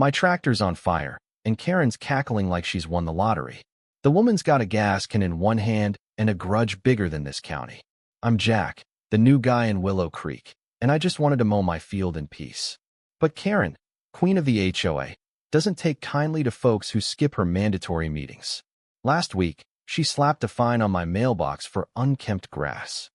My tractor's on fire, and Karen's cackling like she's won the lottery. The woman's got a gas can in one hand and a grudge bigger than this county. I'm Jack, the new guy in Willow Creek, and I just wanted to mow my field in peace. But Karen, queen of the HOA, doesn't take kindly to folks who skip her mandatory meetings. Last week, she slapped a fine on my mailbox for unkempt grass.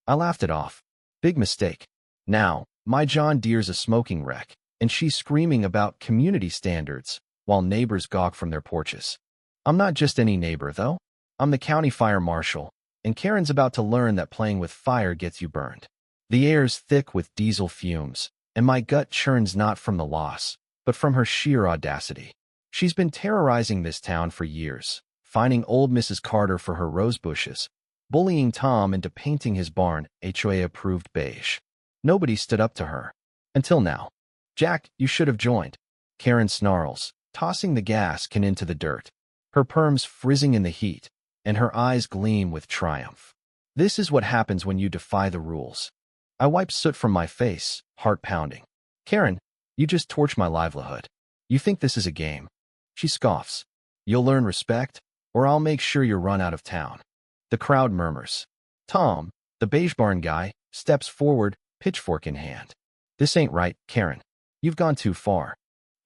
I laughed it off. Big mistake. Now, my John Deere's a smoking wreck, and she's screaming about community standards while neighbors gawk from their porches. I'm not just any neighbor, though. I'm the county fire marshal, and Karen's about to learn that playing with fire gets you burned. The air's thick with diesel fumes, and my gut churns not from the loss, but from her sheer audacity. She's been terrorizing this town for years, fining old Mrs. Carter for her rose bushes, bullying Tom into painting his barn HOA-approved beige. Nobody stood up to her. Until now. Jack, you should have joined. Karen snarls, tossing the gas can into the dirt. Her perms frizzing in the heat, and her eyes gleam with triumph. This is what happens when you defy the rules. I wipe soot from my face, heart pounding. Karen, you just torch my livelihood. You think this is a game? She scoffs. You'll learn respect, or I'll make sure you're run out of town. The crowd murmurs. Tom, the beige barn guy, steps forward, pitchfork in hand. This ain't right, Karen. You've gone too far.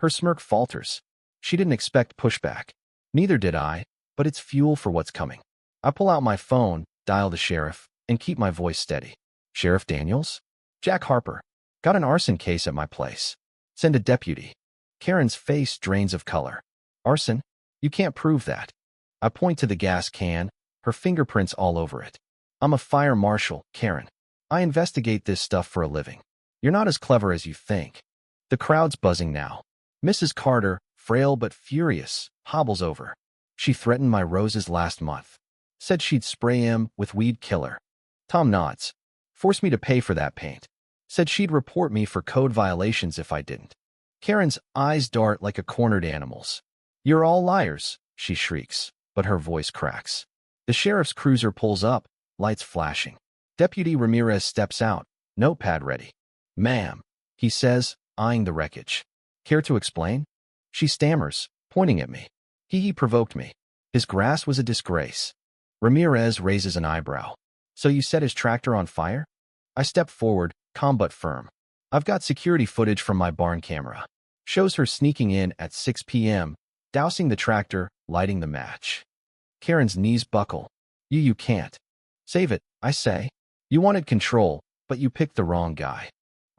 Her smirk falters. She didn't expect pushback. Neither did I, but it's fuel for what's coming. I pull out my phone, dial the sheriff, and keep my voice steady. Sheriff Daniels? Jack Harper. Got an arson case at my place. Send a deputy. Karen's face drains of color. Arson? You can't prove that. I point to the gas can, her fingerprints all over it. I'm a fire marshal, Karen. I investigate this stuff for a living. You're not as clever as you think. The crowd's buzzing now. Mrs. Carter, frail but furious, hobbles over. She threatened my roses last month. Said she'd spray him with weed killer. Tom nods. Forced me to pay for that paint. Said she'd report me for code violations if I didn't. Karen's eyes dart like a cornered animal's. You're all liars, she shrieks, but her voice cracks. The sheriff's cruiser pulls up, lights flashing. Deputy Ramirez steps out, notepad ready. Ma'am, he says, eyeing the wreckage. Care to explain? She stammers, pointing at me. He provoked me. His grass was a disgrace. Ramirez raises an eyebrow. So you set his tractor on fire? I step forward, calm but firm. I've got security footage from my barn camera. Shows her sneaking in at 6 p.m., dousing the tractor, lighting the match. Karen's knees buckle. You can't. Save it, I say. You wanted control, but you picked the wrong guy.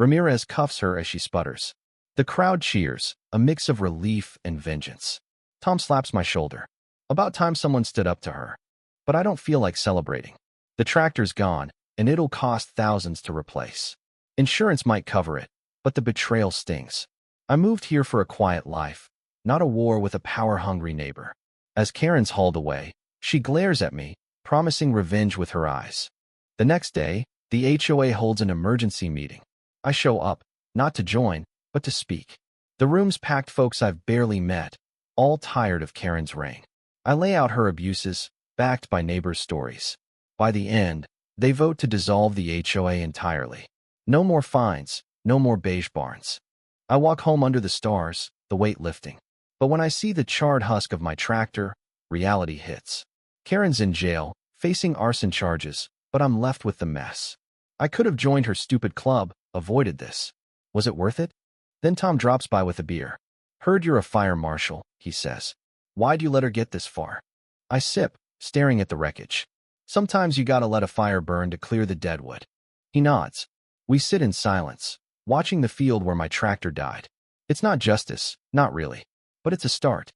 Ramirez cuffs her as she sputters. The crowd cheers, a mix of relief and vengeance. Tom slaps my shoulder. About time someone stood up to her. But I don't feel like celebrating. The tractor's gone, and it'll cost thousands to replace. Insurance might cover it, but the betrayal stings. I moved here for a quiet life, not a war with a power-hungry neighbor. As Karen's hauled away, she glares at me, promising revenge with her eyes. The next day, the HOA holds an emergency meeting. I show up, not to join, but to speak. The room's packed folks I've barely met, all tired of Karen's reign. I lay out her abuses, backed by neighbors' stories. By the end, they vote to dissolve the HOA entirely. No more fines, no more beige barns. I walk home under the stars, the weight lifting. But when I see the charred husk of my tractor, reality hits. Karen's in jail, facing arson charges, but I'm left with the mess. I could have joined her stupid club, avoided this. Was it worth it? Then Tom drops by with a beer. Heard you're a fire marshal, he says. Why'd you let her get this far? I sip, staring at the wreckage. Sometimes you gotta let a fire burn to clear the deadwood. He nods. We sit in silence, watching the field where my tractor died. It's not justice, not really. But it's a start.